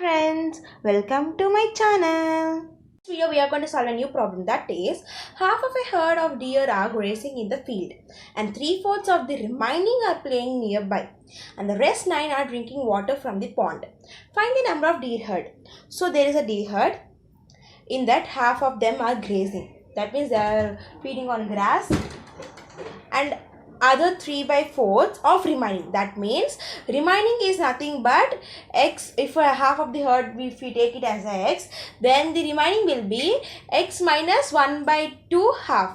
friends, welcome to my channel. This video we are going to solve a new problem, that is half of a herd of deer are grazing in the field and 3/4 of the remaining are playing nearby and the rest 9 are drinking water from the pond. Find the number of deer herd. So there is a deer herd, in that half of them are grazing, that means they are feeding on grass, and other 3/4 of remaining, that means remaining is nothing but x. If half of the herd, if we take it as x, then the remaining will be x minus 1/2 half,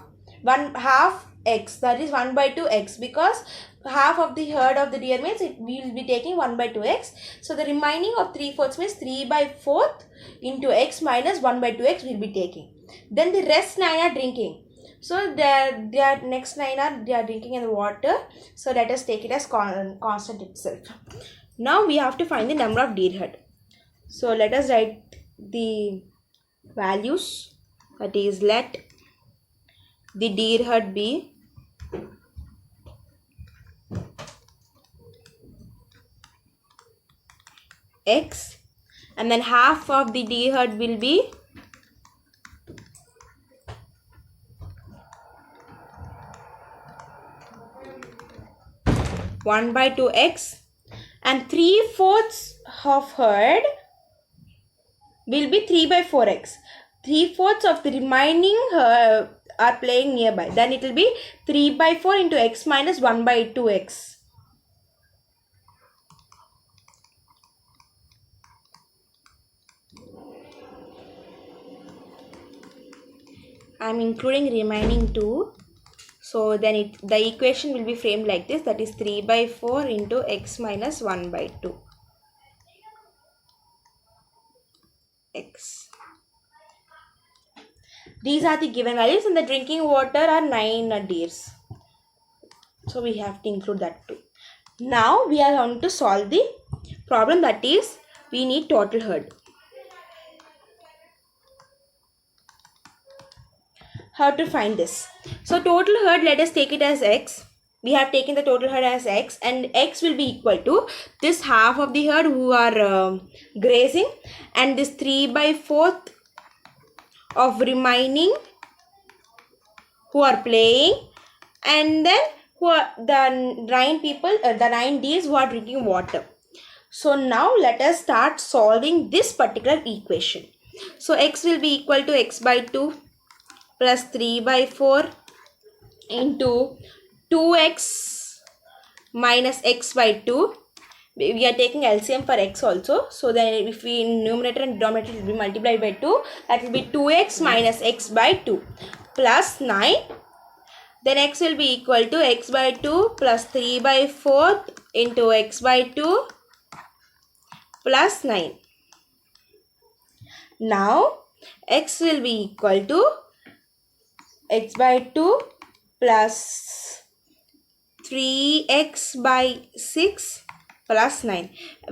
1 half x, that is 1/2 x, because half of the herd of the deer means we will be taking 1/2 x. So the remaining of 3/4 means 3/4 into x minus 1/2 x we will be taking. Then the rest 9 are drinking. So their next 9 are they are drinking in the water. So let us take it as constant itself. Now we have to find the number of deer herd. So let us write the values. That is, let the deer herd be x, and then half of the deer herd will be 1/2 x, and 3/4 of herd will be 3/4 x. 3/4 of the remaining are playing nearby. Then it will be 3/4 into x minus 1/2 x. I am including remaining 2. So then the equation will be framed like this, that is 3/4 into x minus 1/2 x. These are the given values, and the drinking water are 9 deers. So we have to include that too. Now we are going to solve the problem, that is we need total herd. How to find this? So total herd, let us take it as x. We have taken the total herd as x, and x will be equal to this half of the herd who are grazing, and this 3/4 of remaining who are playing, and then who are the 9 people, the 9 deers who are drinking water. So now let us start solving this particular equation. So x will be equal to x/2 plus 3/4 into 2x minus x/2. We are taking LCM for x also. So then if we numerator and denominator will be multiplied by 2, that will be 2x minus x/2 plus 9. Then x will be equal to x/2 plus 3/4 into x/2 plus 9. Now x will be equal to x/2 plus 3x/6 plus 9.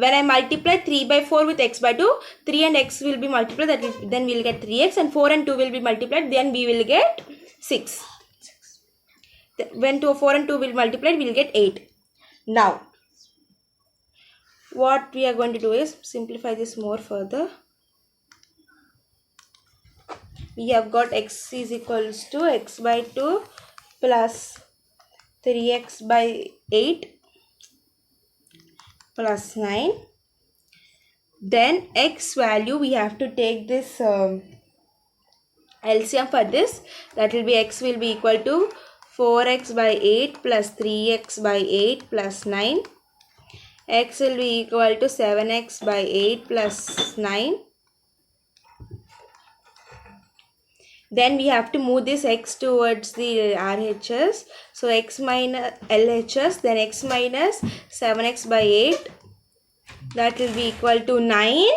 When I multiply 3/4 with x/2, 3 and x will be multiplied, then we will get 3x, and 4 and 2 will be multiplied, then we will get 6. When 4 and 2 will multiply, we will get 8. Now what we are going to do is simplify this more further. We have got x is equals to x/2 plus 3x/8 plus 9. Then x value, we have to take this LCM for this. That will be x will be equal to 4x/8 plus 3x/8 plus 9. X will be equal to 7x/8 plus 9. Then we have to move this x towards the RHS. So x minus LHS, then x minus 7x/8, that will be equal to 9.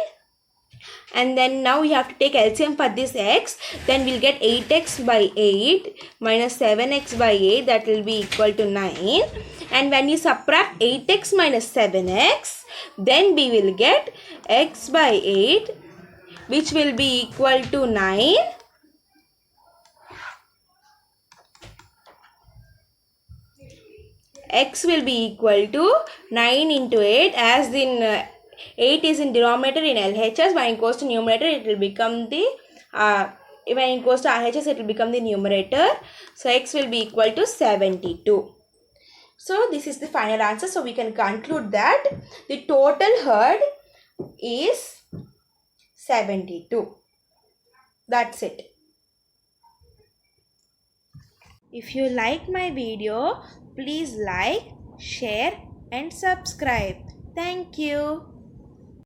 And then now we have to take LCM for this x. Then we'll get 8x/8 minus 7x/8, that will be equal to 9. And when you subtract 8x minus 7x, then we will get x/8, which will be equal to 9. X will be equal to 9 into 8, as in 8 is in denominator in LHS. When it goes to numerator, it will become the when it goes to RHS, it will become the numerator. So x will be equal to 72. So this is the final answer. So we can conclude that the total herd is 72. That's it. If you like my video, please like, share and subscribe. Thank you.